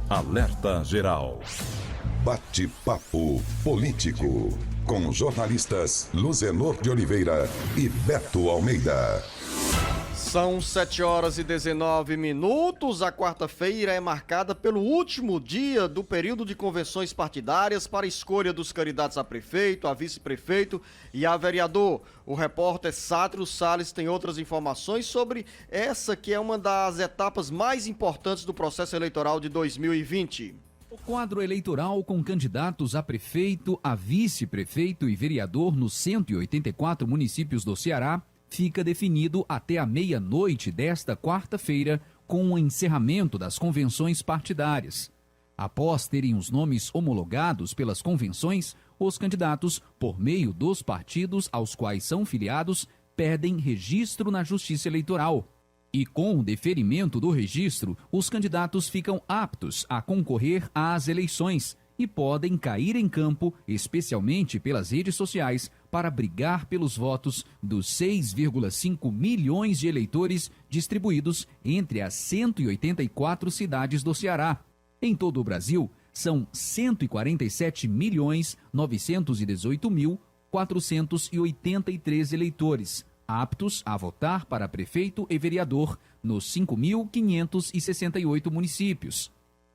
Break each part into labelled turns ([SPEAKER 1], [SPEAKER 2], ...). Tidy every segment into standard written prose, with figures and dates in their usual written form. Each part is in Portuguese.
[SPEAKER 1] Alerta Geral.
[SPEAKER 2] Bate-papo político. Com jornalistas Luzenor de Oliveira e Beto Almeida.
[SPEAKER 3] São 7h19. A quarta-feira é marcada pelo último dia do período de convenções partidárias para a escolha dos candidatos a prefeito, a vice-prefeito e a vereador. O repórter Sátiro Salles tem outras informações sobre essa que é uma das etapas mais importantes do processo eleitoral de 2020.
[SPEAKER 4] O quadro eleitoral com candidatos a prefeito, a vice-prefeito e vereador nos 184 municípios do Ceará fica definido até a meia-noite desta quarta-feira, com o encerramento das convenções partidárias. Após terem os nomes homologados pelas convenções, os candidatos, por meio dos partidos aos quais são filiados, pedem registro na Justiça Eleitoral. E com o deferimento do registro, os candidatos ficam aptos a concorrer às eleições e podem cair em campo, especialmente pelas redes sociais, para brigar pelos votos dos 6,5 milhões de eleitores distribuídos entre as 184 cidades do Ceará. Em todo o Brasil, são 147.918.483 eleitores, aptos a votar para prefeito e vereador nos 5.568 municípios.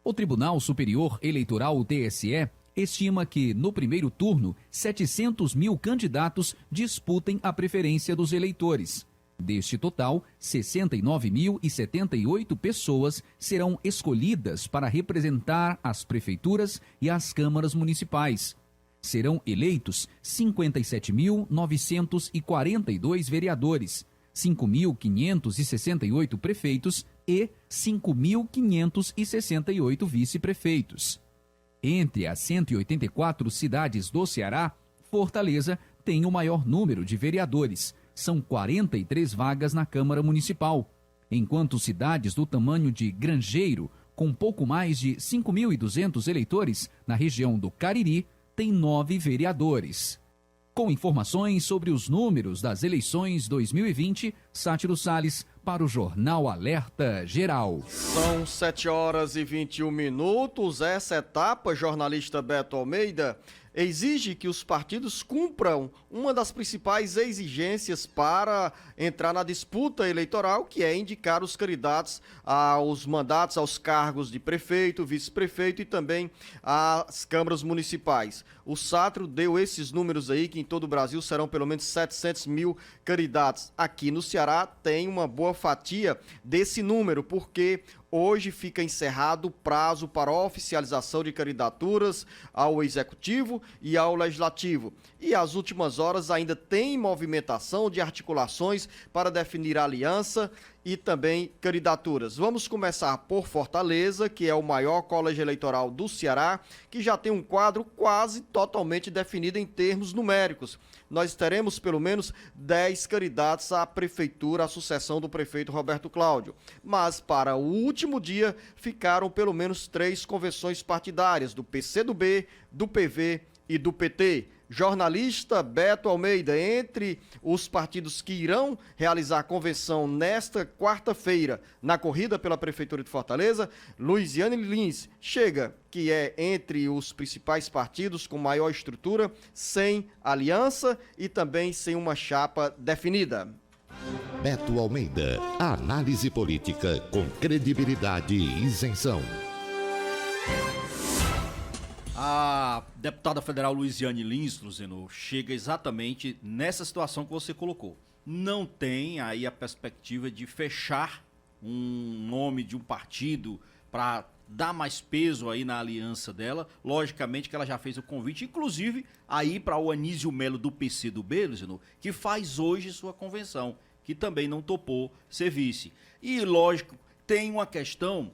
[SPEAKER 4] O Tribunal Superior Eleitoral, o TSE, estima que, no primeiro turno, 700 mil candidatos disputem a preferência dos eleitores. Deste total, 69.078 pessoas serão escolhidas para representar as prefeituras e as câmaras municipais. Serão eleitos 57.942 vereadores, 5.568 prefeitos e 5.568 vice-prefeitos. Entre as 184 cidades do Ceará, Fortaleza tem o maior número de vereadores. São 43 vagas na Câmara Municipal, enquanto cidades do tamanho de Grangeiro, com pouco mais de 5.200 eleitores, na região do Cariri, tem 9 vereadores. Com informações sobre os números das eleições 2020, Sátiro Salles para o Jornal Alerta Geral.
[SPEAKER 3] São 7h21. Essa etapa, jornalista Beto Almeida, exige que os partidos cumpram uma das principais exigências para entrar na disputa eleitoral, que é indicar os candidatos aos mandatos, aos cargos de prefeito, vice-prefeito e também às câmaras municipais. O Sátiro deu esses números aí, que em todo o Brasil serão pelo menos 700 mil candidatos. Aqui no Ceará tem uma boa fatia desse número, porque hoje fica encerrado o prazo para oficialização de candidaturas ao Executivo e ao Legislativo. E as últimas horas ainda tem movimentação de articulações para definir aliança e também candidaturas. Vamos começar por Fortaleza, que é o maior colégio eleitoral do Ceará, que já tem um quadro quase totalmente definido em termos numéricos. Nós teremos pelo menos 10 candidatos à prefeitura, à sucessão do prefeito Roberto Cláudio. Mas para o último dia ficaram pelo menos 3 convenções partidárias, do PCdoB, do PV e do PT. Jornalista Beto Almeida, entre os partidos que irão realizar a convenção nesta quarta-feira na corrida pela Prefeitura de Fortaleza, Luiziane Lins chega, que é entre os principais partidos com maior estrutura, sem aliança e também sem uma chapa definida.
[SPEAKER 5] Beto Almeida, análise política com credibilidade e isenção.
[SPEAKER 6] A deputada federal Luiziane Lins, Luzeno, chega exatamente nessa situação que você colocou. Não tem aí a perspectiva de fechar um nome de um partido para dar mais peso aí na aliança dela. Logicamente que ela já fez o convite, inclusive aí para o Anísio Melo do PCdoB, Luzeno, que faz hoje sua convenção, que também não topou ser vice. E lógico, tem uma questão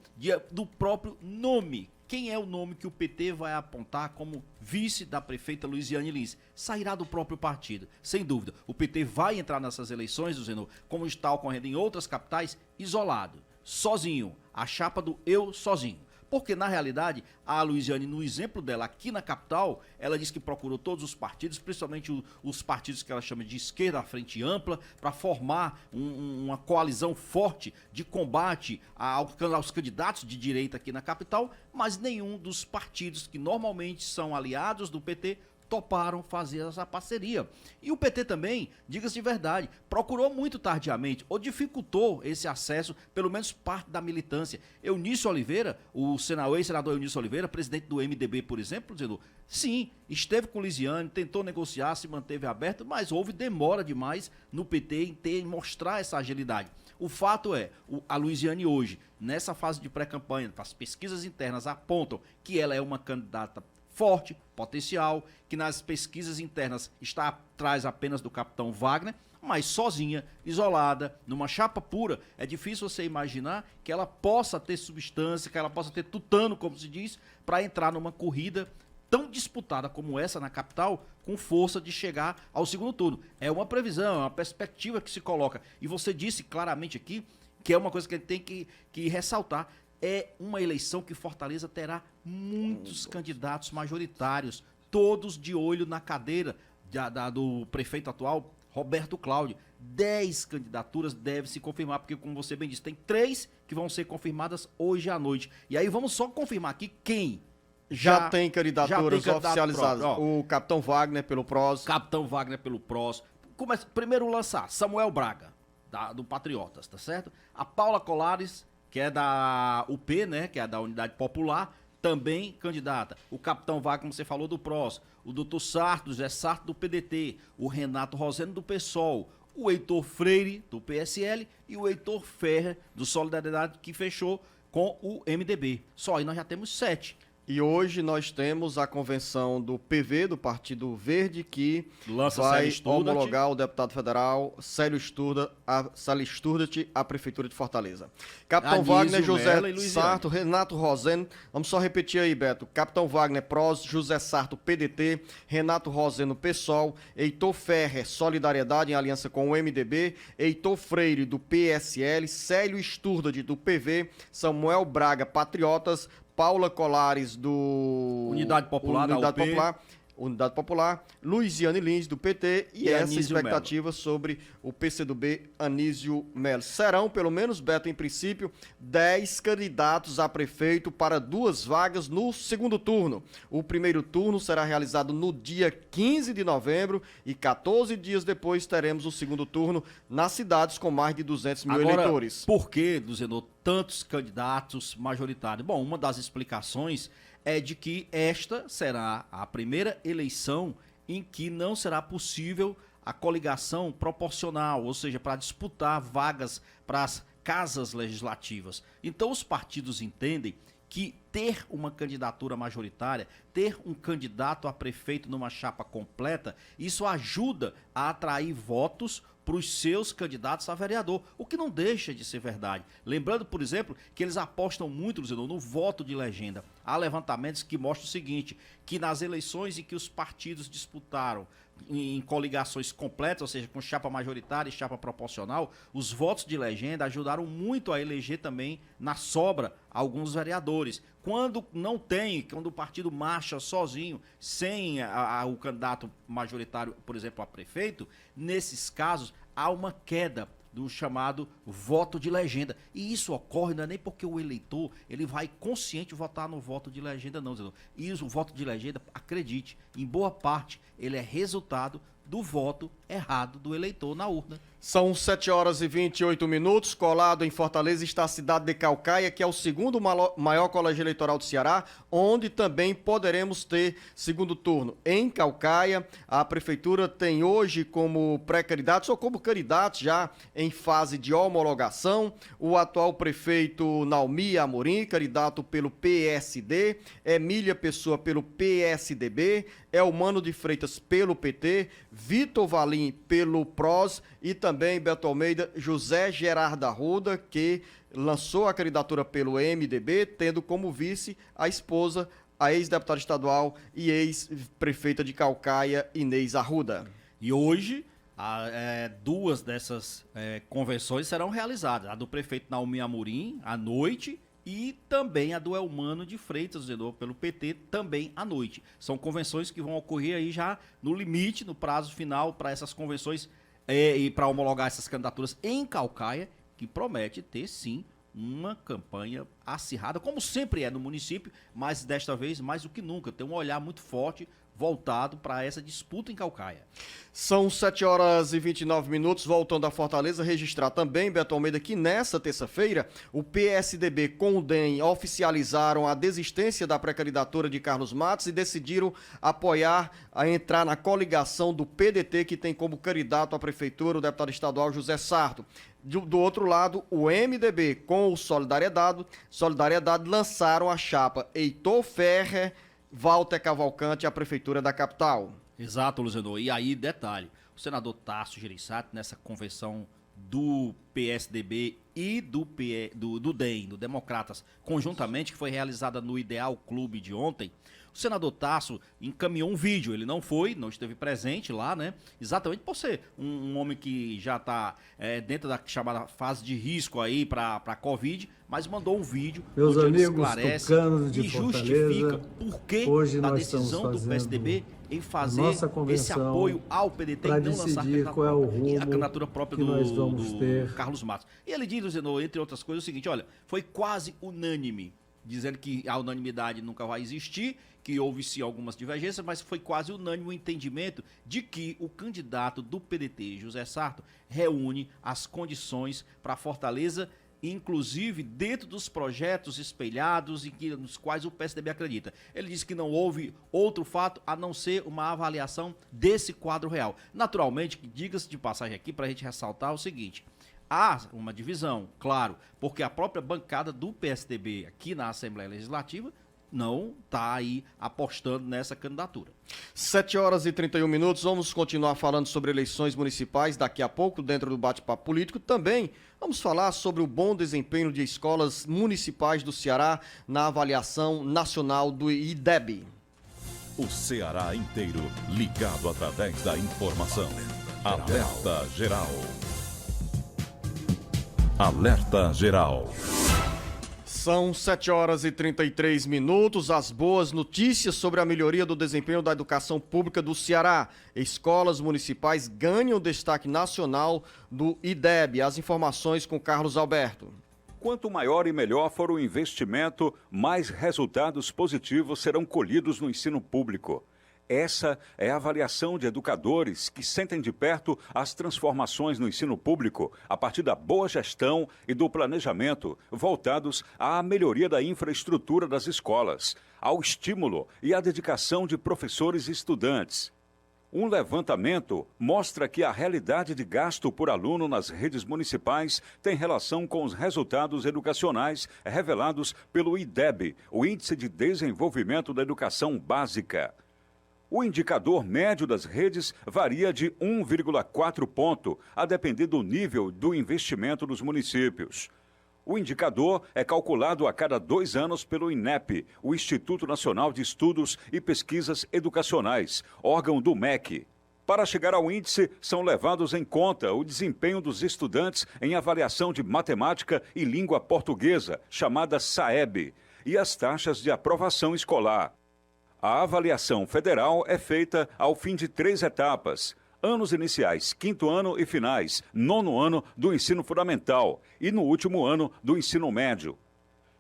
[SPEAKER 6] do próprio nome. Quem é o nome que o PT vai apontar como vice da prefeita Luiziane Lins? Sairá do próprio partido, sem dúvida. O PT vai entrar nessas eleições, Zeno, como está ocorrendo em outras capitais, isolado, sozinho, a chapa do eu sozinho. Porque, na realidade, a Luiziane, no exemplo dela aqui na capital, ela disse que procurou todos os partidos, principalmente os partidos que ela chama de esquerda, a frente ampla, para formar uma coalizão forte de combate aos candidatos de direita aqui na capital, mas nenhum dos partidos que normalmente são aliados do PT toparam fazer essa parceria. E o PT também, diga-se de verdade, procurou muito tardiamente, ou dificultou esse acesso, pelo menos parte da militância. Eunício Oliveira, o ex-senador Eunício Oliveira, presidente do MDB, por exemplo, dizendo, sim, esteve com Lisiane, tentou negociar, se manteve aberto, mas houve demora demais no PT em mostrar essa agilidade. O fato é, a Luiziane hoje, nessa fase de pré-campanha, as pesquisas internas apontam que ela é uma candidata forte, potencial, que nas pesquisas internas está atrás apenas do capitão Wagner, mas sozinha, isolada, numa chapa pura, é difícil você imaginar que ela possa ter substância, que ela possa ter tutano, como se diz, para entrar numa corrida tão disputada como essa na capital, com força de chegar ao segundo turno. É uma previsão, é uma perspectiva que se coloca. E você disse claramente aqui, que é uma coisa que a gente tem que ressaltar, é uma eleição que Fortaleza terá muitos candidatos majoritários, todos de olho na cadeira do prefeito atual, Roberto Cláudio. 10 candidaturas devem se confirmar, porque, como você bem disse, tem 3 que vão ser confirmadas hoje à noite. E aí vamos só confirmar aqui quem
[SPEAKER 3] já tem candidaturas oficializadas.
[SPEAKER 6] Próprio,
[SPEAKER 3] o capitão Wagner pelo PROS.
[SPEAKER 6] Capitão Wagner pelo PROS. Primeiro lançar, Samuel Braga, do Patriotas, tá certo? A Paula Colares, que é da UP, né, que é da Unidade Popular, também candidata. O capitão Wagner, como você falou, do PROS. O doutor Sarto, José Sarto, do PDT. O Renato Rosendo, do PSOL. O Heitor Freire, do PSL. E o Heitor Ferrer, do Solidariedade, que fechou com o MDB. Só aí nós já temos 7.
[SPEAKER 3] E hoje nós temos a convenção do PV, do Partido Verde, que
[SPEAKER 6] Lança
[SPEAKER 3] vai homologar o deputado federal Célio Sturdat à Prefeitura de Fortaleza. Capitão
[SPEAKER 6] Anísio
[SPEAKER 3] Wagner, José
[SPEAKER 6] Mello e
[SPEAKER 3] Sarto, Renato Rosendo. Vamos só repetir aí, Beto. Capitão Wagner, PROS, José Sarto, PDT, Renato Rosendo, PSOL, Heitor Ferrer, Solidariedade em aliança com o MDB, Heitor Freire, do PSL, Célio Sturdat, do PV, Samuel Braga, Patriotas, Paula Colares, do
[SPEAKER 6] Unidade Popular,
[SPEAKER 3] Unidade Popular, Luiziane Lins, do PT, e essa
[SPEAKER 6] Anísio
[SPEAKER 3] expectativa sobre o PCdoB Anísio Melo. Serão, pelo menos, Beto, em princípio, 10 candidatos a prefeito para 2 vagas no segundo turno. O primeiro turno será realizado no dia 15 de novembro e 14 dias depois teremos o segundo turno nas cidades com mais de 200 mil eleitores.
[SPEAKER 6] Por que, Luzenor, tantos candidatos majoritários? Bom, uma das explicações é de que esta será a primeira eleição em que não será possível a coligação proporcional, ou seja, para disputar vagas para as casas legislativas. Então os partidos entendem que ter uma candidatura majoritária, ter um candidato a prefeito numa chapa completa, isso ajuda a atrair votos para os seus candidatos a vereador, o que não deixa de ser verdade. Lembrando, por exemplo, que eles apostam muito, Luciano, no voto de legenda. Há levantamentos que mostram o seguinte, que nas eleições em que os partidos disputaram em coligações completas, ou seja, com chapa majoritária e chapa proporcional, os votos de legenda ajudaram muito a eleger também, na sobra, alguns vereadores. Quando não tem, quando o partido marcha sozinho, sem o candidato majoritário, por exemplo, a prefeito, nesses casos há uma queda do chamado voto de legenda. E isso ocorre não é nem porque o eleitor ele vai consciente votar no voto de legenda, não. E o voto de legenda, acredite, em boa parte, ele é resultado do voto errado do eleitor na urna.
[SPEAKER 3] São 7 horas e 28 minutos. Colado em Fortaleza está a cidade de Caucaia, que é o segundo maior colégio eleitoral do Ceará, onde também poderemos ter segundo turno. Em Caucaia, a prefeitura tem hoje como pré-candidatos ou como candidatos já em fase de homologação o atual prefeito Naumi Amorim, candidato pelo PSD, Emília Pessoa pelo PSDB, Elmano de Freitas pelo PT, Vitor Valim pelo PROS e também Beto Almeida, José Gerardo Arruda, que lançou a candidatura pelo MDB, tendo como vice a esposa, a ex-deputada estadual e ex-prefeita de Caucaia, Inês Arruda.
[SPEAKER 6] E hoje, duas dessas convenções serão realizadas. A do prefeito Naumi Amorim, à noite, e também a do Elmano de Freitas, pelo PT, também à noite. São convenções que vão ocorrer aí já no limite, no prazo final para essas convenções e para homologar essas candidaturas em Caucaia, que promete ter, sim, uma campanha acirrada, como sempre é no município, mas desta vez, mais do que nunca, tem um olhar muito forte voltado para essa disputa em Caucaia.
[SPEAKER 3] São 7h29, voltando a Fortaleza, registrar também, Beto Almeida, que nesta terça-feira, o PSDB com o DEM oficializaram a desistência da pré-candidatura de Carlos Matos e decidiram apoiar a entrar na coligação do PDT, que tem como candidato à prefeitura o deputado estadual José Sarto. Do outro lado, o MDB com o Solidariedade lançaram a chapa Heitor Ferrer, Walter Cavalcante à prefeitura da capital.
[SPEAKER 6] Exato, Luzenor. E aí, detalhe, o senador Tasso Gereissati, nessa convenção do PSDB e do DEM, do Democratas, conjuntamente, que foi realizada no Ideal Clube de ontem, o senador Tasso encaminhou um vídeo. Ele não esteve presente lá, né? Exatamente por ser um homem que já está dentro da chamada fase de risco aí para a Covid, mas mandou um vídeo
[SPEAKER 1] Meus
[SPEAKER 6] onde ele
[SPEAKER 1] amigos
[SPEAKER 6] esclarece
[SPEAKER 1] tucanos de
[SPEAKER 6] e justifica
[SPEAKER 1] Fortaleza,
[SPEAKER 6] por que
[SPEAKER 1] hoje
[SPEAKER 6] da
[SPEAKER 1] nós
[SPEAKER 6] decisão do PSDB em fazer esse apoio ao PDT e não lançar
[SPEAKER 1] qual é o rumo
[SPEAKER 6] a candidatura própria
[SPEAKER 1] que nós vamos ter.
[SPEAKER 6] do Carlos Matos. E ele diz, Zenô, entre outras coisas, o seguinte: olha, foi quase unânime, dizendo que a unanimidade nunca vai existir, que houve sim algumas divergências, mas foi quase unânime o entendimento de que o candidato do PDT, José Sarto, reúne as condições para Fortaleza, inclusive dentro dos projetos espelhados nos quais o PSDB acredita. Ele disse que não houve outro fato a não ser uma avaliação desse quadro real. Naturalmente, diga-se de passagem aqui para a gente ressaltar o seguinte: há uma divisão, claro, porque a própria bancada do PSDB aqui na Assembleia Legislativa não está aí apostando nessa candidatura.
[SPEAKER 3] 7h31, vamos continuar falando sobre eleições municipais daqui a pouco, dentro do bate-papo político. Também vamos falar sobre o bom desempenho de escolas municipais do Ceará na avaliação nacional do IDEB.
[SPEAKER 2] O Ceará inteiro ligado através da informação. Alerta Geral. Alerta Geral.
[SPEAKER 3] São 7h33, as boas notícias sobre a melhoria do desempenho da educação pública do Ceará. Escolas municipais ganham destaque nacional do IDEB. As informações com Carlos Alberto.
[SPEAKER 7] Quanto maior e melhor for o investimento, mais resultados positivos serão colhidos no ensino público. Essa é a avaliação de educadores que sentem de perto as transformações no ensino público a partir da boa gestão e do planejamento voltados à melhoria da infraestrutura das escolas, ao estímulo e à dedicação de professores e estudantes. Um levantamento mostra que a realidade de gasto por aluno nas redes municipais tem relação com os resultados educacionais revelados pelo IDEB, o Índice de Desenvolvimento da Educação Básica. O indicador médio das redes varia de 1,4 ponto, a depender do nível do investimento dos municípios. O indicador é calculado a cada 2 anos pelo INEP, o Instituto Nacional de Estudos e Pesquisas Educacionais, órgão do MEC. Para chegar ao índice, são levados em conta o desempenho dos estudantes em avaliação de matemática e língua portuguesa, chamada SAEB, e as taxas de aprovação escolar. A avaliação federal é feita ao fim de 3 etapas: anos iniciais, 5º ano e finais, 9º ano do ensino fundamental e no último ano do ensino médio.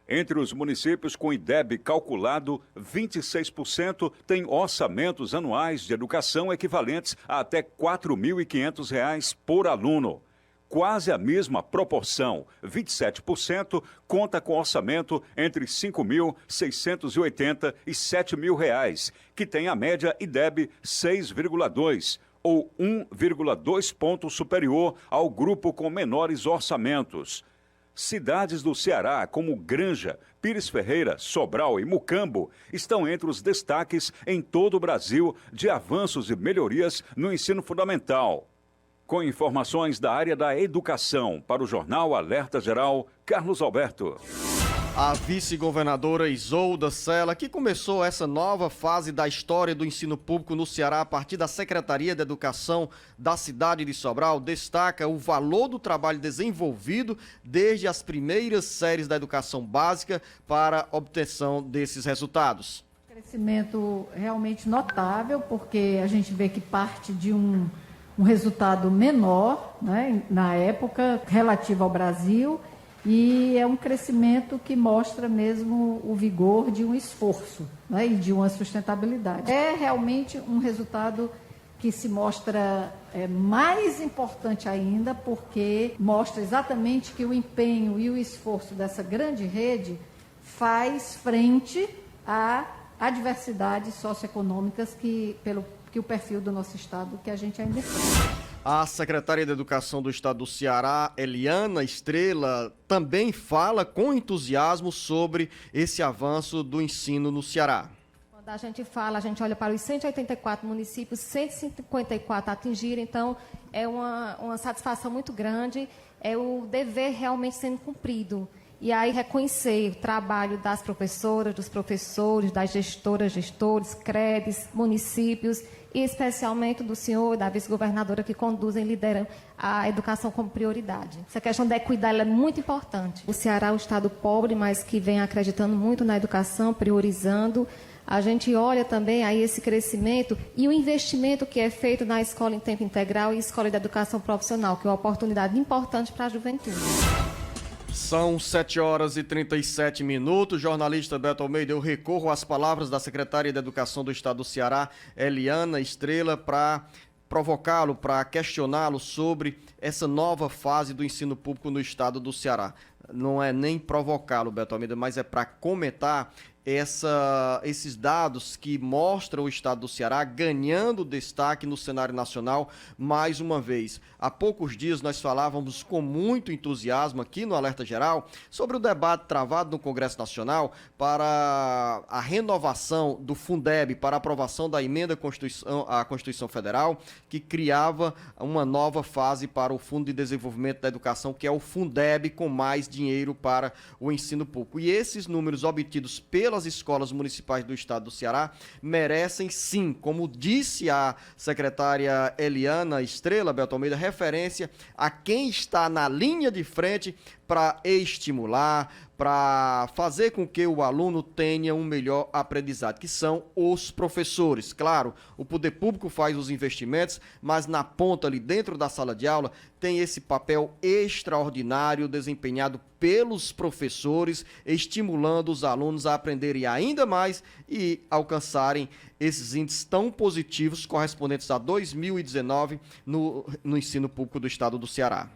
[SPEAKER 7] Entre os municípios com IDEB calculado, 26% têm orçamentos anuais de educação equivalentes a até R$ 4.500 por aluno. Quase a mesma proporção, 27%, conta com orçamento entre R$ 5.680 e R$ 7.000, que tem a média IDEB 6,2, ou 1,2 pontos superior ao grupo com menores orçamentos. Cidades do Ceará, como Granja, Pires Ferreira, Sobral e Mucambo, estão entre os destaques em todo o Brasil de avanços e melhorias no ensino fundamental. Com informações da área da educação, para o Jornal Alerta Geral, Carlos Alberto.
[SPEAKER 3] A vice-governadora Isolda Sela, que começou essa nova fase da história do ensino público no Ceará a partir da Secretaria de Educação da cidade de Sobral, destaca o valor do trabalho desenvolvido desde as primeiras séries da educação básica para a obtenção desses resultados.
[SPEAKER 8] Crescimento realmente notável, porque a gente vê que parte de um resultado menor, né, na época, relativo ao Brasil, e é um crescimento que mostra mesmo o vigor de um esforço, né, e de uma sustentabilidade. É realmente um resultado que se mostra mais importante ainda, porque mostra exatamente que o empenho e o esforço dessa grande rede faz frente a adversidades socioeconômicas que o perfil do nosso estado que a gente ainda enfrenta.
[SPEAKER 3] A secretária de Educação do Estado do Ceará, Eliana Estrela, também fala com entusiasmo sobre esse avanço do ensino no Ceará.
[SPEAKER 9] Quando a gente fala, a gente olha para os 184 municípios, 154 atingiram, então é uma satisfação muito grande, é o dever realmente sendo cumprido. E aí reconhecer o trabalho das professoras, dos professores, das gestoras, gestores, CREDES, municípios, e especialmente do senhor e da vice-governadora que conduzem e lideram a educação como prioridade. Essa questão da equidade é muito importante. O Ceará é um estado pobre, mas que vem acreditando muito na educação, priorizando. A gente olha também aí esse crescimento e o investimento que é feito na escola em tempo integral e escola de educação profissional, que é uma oportunidade importante para a juventude.
[SPEAKER 3] São 7h37. O jornalista Beto Almeida, eu recorro às palavras da secretária de Educação do Estado do Ceará, Eliana Estrela, para provocá-lo, para questioná-lo sobre essa nova fase do ensino público no estado do Ceará. Não é nem provocá-lo, Beto Almeida, mas é para comentar esses dados que mostram o estado do Ceará ganhando destaque no cenário nacional mais uma vez. Há poucos dias nós falávamos com muito entusiasmo aqui no Alerta Geral sobre o debate travado no Congresso Nacional para a renovação do Fundeb, para a aprovação da emenda à Constituição Federal, que criava uma nova fase para o Fundo de Desenvolvimento da Educação, que é o Fundeb, com mais dinheiro para o ensino público. E esses números obtidos pelas escolas municipais do estado do Ceará merecem sim, como disse a secretária Eliana Estrela, Beto Almeida, referência a quem está na linha de frente para estimular, para fazer com que o aluno tenha um melhor aprendizado, que são os professores. Claro, o poder público faz os investimentos, mas na ponta ali dentro da sala de aula tem esse papel extraordinário desempenhado pelos professores, estimulando os alunos a aprenderem ainda mais e alcançarem esses índices tão positivos correspondentes a 2019 no ensino público do estado do Ceará.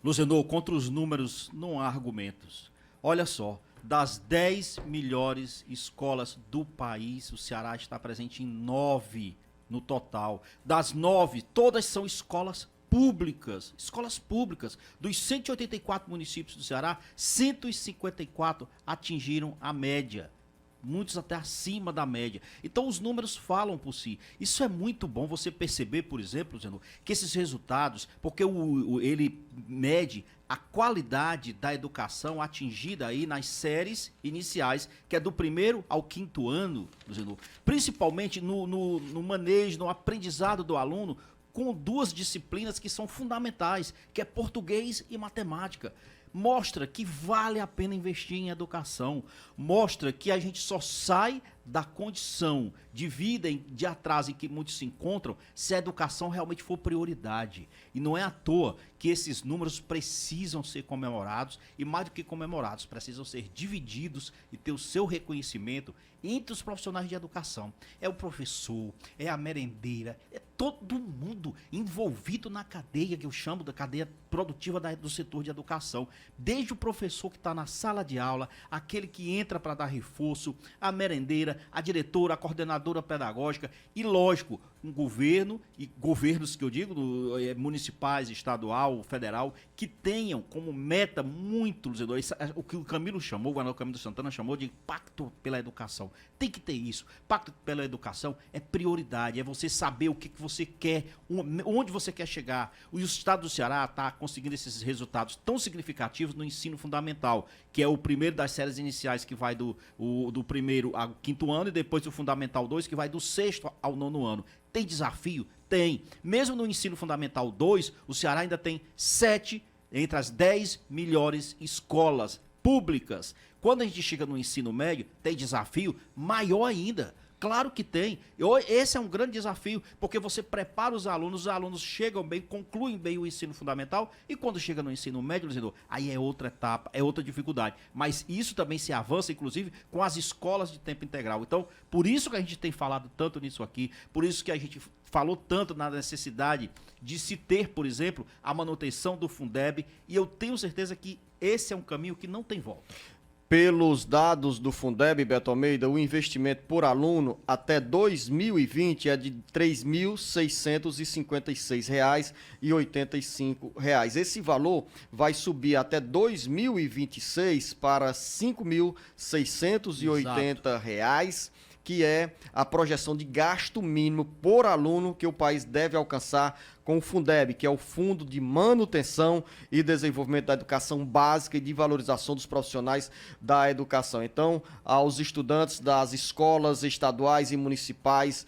[SPEAKER 6] Luzenor, contra os números não há argumentos. Olha só, das 10 melhores escolas do país, o Ceará está presente em 9 no total. Das 9, todas são escolas públicas. Escolas públicas. Dos 184 municípios do Ceará, 154 atingiram a média. Muitos até acima da média. Então os números falam por si. Isso é muito bom você perceber, por exemplo, Zeno, que esses resultados, porque ele mede a qualidade da educação atingida aí nas séries iniciais, que é do 1º ao 5º ano, Zeno, principalmente no manejo, no aprendizado do aluno, com 2 disciplinas que são fundamentais, que é português e matemática. Mostra que vale a pena investir em educação, mostra que a gente só sai da condição de vida, de atraso em que muitos se encontram, se a educação realmente for prioridade. E não é à toa que esses números precisam ser comemorados, e mais do que comemorados, precisam ser divididos e ter o seu reconhecimento entre os profissionais de educação. É o professor, é a merendeira, é todo mundo envolvido na cadeia, que eu chamo da cadeia produtiva do setor de educação. Desde o professor que está na sala de aula, aquele que entra para dar reforço, a merendeira, a diretora, a coordenadora pedagógica e, lógico, um governo e governos que eu digo, municipais, estadual, federal, que tenham como meta muito, o que o Camilo chamou, o Camilo Santana chamou de pacto pela educação. Tem que ter isso. Pacto pela educação é prioridade, é você saber o que você quer, onde você quer chegar. O estado do Ceará está conseguindo esses resultados tão significativos no ensino fundamental, que é o primeiro das séries iniciais, que vai do primeiro ao quinto ano, e depois do Fundamental 2, que vai do sexto ao nono ano. Tem desafio? Tem. Mesmo no ensino fundamental 2, o Ceará ainda tem 7 entre as 10 melhores escolas públicas. Quando a gente chega no ensino médio, tem desafio maior ainda. Claro que tem. Esse é um grande desafio, porque você prepara os alunos chegam bem, concluem bem o ensino fundamental, e quando chega no ensino médio, aí é outra etapa, é outra dificuldade. Mas isso também se avança, inclusive, com as escolas de tempo integral. Então, por isso que a gente tem falado tanto nisso aqui, por isso que a gente falou tanto na necessidade de se ter, por exemplo, a manutenção do Fundeb, e eu tenho certeza que esse é um caminho que não tem volta.
[SPEAKER 3] Pelos dados do Fundeb, Beto Almeida, o investimento por aluno até 2020 é de R$ 3.656,85. Esse valor vai subir até 2026 para R$ 5.680, que é a projeção de gasto mínimo por aluno que o país deve alcançar com o Fundeb, que é o Fundo de Manutenção e Desenvolvimento da Educação Básica e de Valorização dos Profissionais da Educação. Então, aos estudantes das escolas estaduais e municipais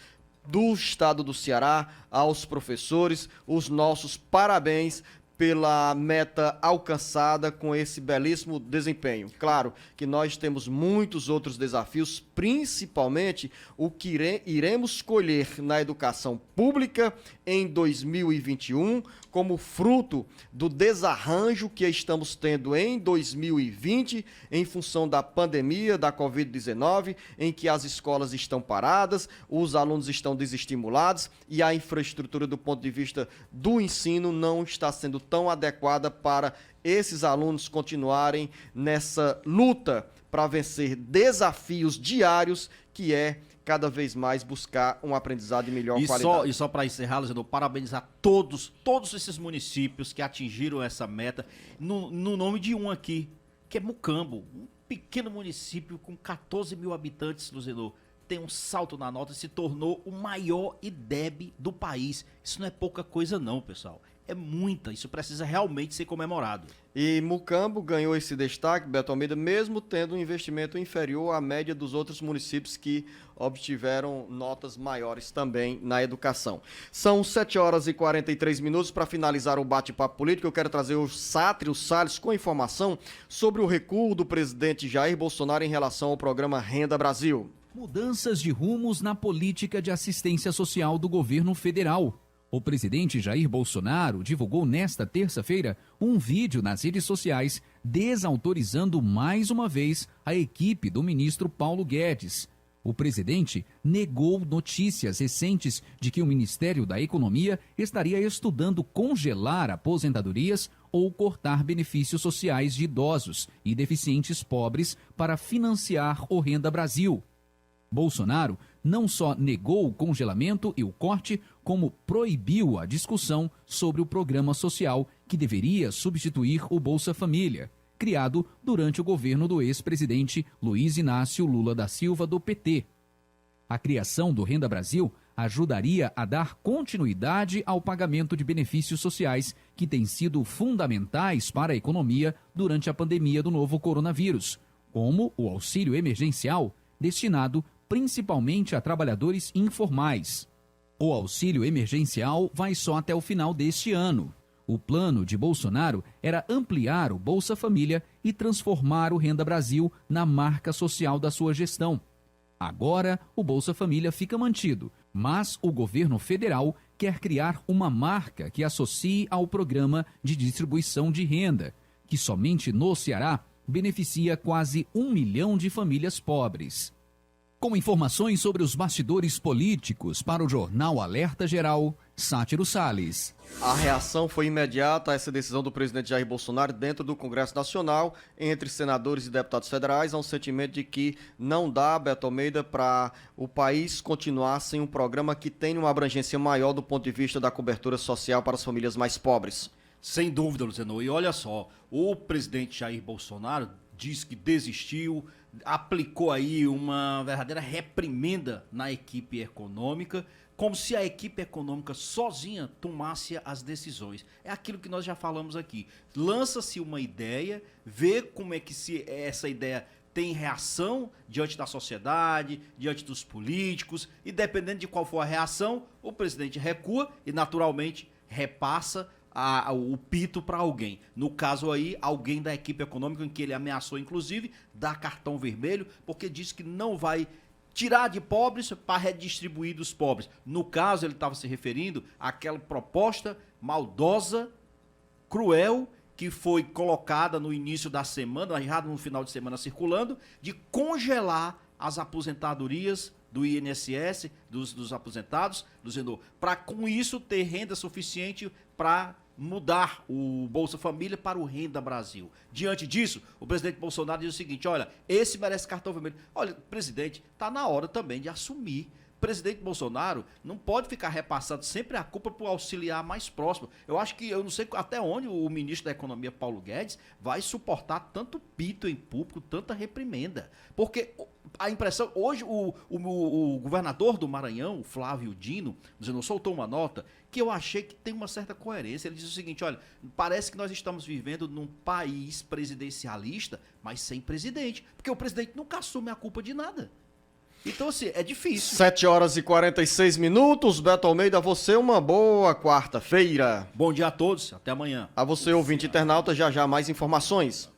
[SPEAKER 3] do estado do Ceará, aos professores, os nossos parabéns pela meta alcançada com esse belíssimo desempenho. Claro que nós temos muitos outros desafios, principalmente o que iremos colher na educação pública em 2021, como fruto do desarranjo que estamos tendo em 2020, em função da pandemia da Covid-19, em que as escolas estão paradas, os alunos estão desestimulados e a infraestrutura do ponto de vista do ensino não está sendo tão adequada para esses alunos continuarem nessa luta para vencer desafios diários, que é cada vez mais buscar um aprendizado de melhor qualidade.
[SPEAKER 6] E só para encerrar, Luciano, parabenizar todos esses municípios que atingiram essa meta, no nome de um aqui, que é Mucambo, um pequeno município com 14 mil habitantes, Luciano, tem um salto na nota e se tornou o maior IDEB do país. Isso não é pouca coisa não, pessoal. É muita, isso precisa realmente ser comemorado.
[SPEAKER 3] E Mucambo ganhou esse destaque, Beto Almeida, mesmo tendo um investimento inferior à média dos outros municípios que obtiveram notas maiores também na educação. São 7h43 para finalizar o bate-papo político. Eu quero trazer o Sátrio Salles com informação sobre o recuo do presidente Jair Bolsonaro em relação ao programa Renda Brasil.
[SPEAKER 4] Mudanças de rumos na política de assistência social do governo federal. O presidente Jair Bolsonaro divulgou nesta terça-feira um vídeo nas redes sociais desautorizando mais uma vez a equipe do ministro Paulo Guedes. O presidente negou notícias recentes de que o Ministério da Economia estaria estudando congelar aposentadorias ou cortar benefícios sociais de idosos e deficientes pobres para financiar o Renda Brasil. Bolsonaro não só negou o congelamento e o corte, como proibiu a discussão sobre o programa social que deveria substituir o Bolsa Família, criado durante o governo do ex-presidente Luiz Inácio Lula da Silva, do PT. A criação do Renda Brasil ajudaria a dar continuidade ao pagamento de benefícios sociais que têm sido fundamentais para a economia durante a pandemia do novo coronavírus, como o auxílio emergencial, destinado principalmente a trabalhadores informais. O auxílio emergencial vai só até o final deste ano. O plano de Bolsonaro era ampliar o Bolsa Família e transformar o Renda Brasil na marca social da sua gestão. Agora, o Bolsa Família fica mantido, mas o governo federal quer criar uma marca que associe ao programa de distribuição de renda, que somente no Ceará beneficia quase 1 milhão de famílias pobres. Com informações sobre os bastidores políticos para o Jornal Alerta Geral, Sátiro Salles.
[SPEAKER 3] A reação foi imediata a essa decisão do presidente Jair Bolsonaro dentro do Congresso Nacional, entre senadores e deputados federais. Há um sentimento de que não dá, Beto Almeida, para o país continuar sem um programa que tenha uma abrangência maior do ponto de vista da cobertura social para as famílias mais pobres.
[SPEAKER 6] Sem dúvida, Luciano. E olha só, o presidente Jair Bolsonaro disse que desistiu, aplicou aí uma verdadeira reprimenda na equipe econômica, como se a equipe econômica sozinha tomasse as decisões. É aquilo que nós já falamos aqui. Lança-se uma ideia, vê como é que essa ideia tem reação diante da sociedade, diante dos políticos, e dependendo de qual for a reação, o presidente recua e naturalmente repassa o pito para alguém. No caso aí, alguém da equipe econômica, em que ele ameaçou inclusive dar cartão vermelho, porque disse que não vai tirar de pobres para redistribuir dos pobres. No caso, ele estava se referindo àquela proposta maldosa, cruel, que foi colocada no início da semana, já no final de semana circulando, de congelar as aposentadorias do INSS, dos aposentados, para com isso ter renda suficiente para mudar o Bolsa Família para o Renda Brasil. Diante disso, o presidente Bolsonaro diz o seguinte: olha, esse merece cartão vermelho. Olha, presidente, está na hora também de assumir. O presidente Bolsonaro não pode ficar repassando sempre a culpa para o auxiliar mais próximo. Eu não sei até onde o ministro da Economia, Paulo Guedes, vai suportar tanto pito em público, tanta reprimenda. Porque a impressão, hoje o governador do Maranhão, o Flávio Dino, soltou uma nota que eu achei que tem uma certa coerência. Ele diz o seguinte: olha, parece que nós estamos vivendo num país presidencialista, mas sem presidente. Porque o presidente nunca assume a culpa de nada. Então, assim, é difícil.
[SPEAKER 3] 7h46. Beto Almeida, a você uma boa quarta-feira.
[SPEAKER 6] Bom dia a todos, até amanhã.
[SPEAKER 3] A você, ouvinte internauta, já mais informações.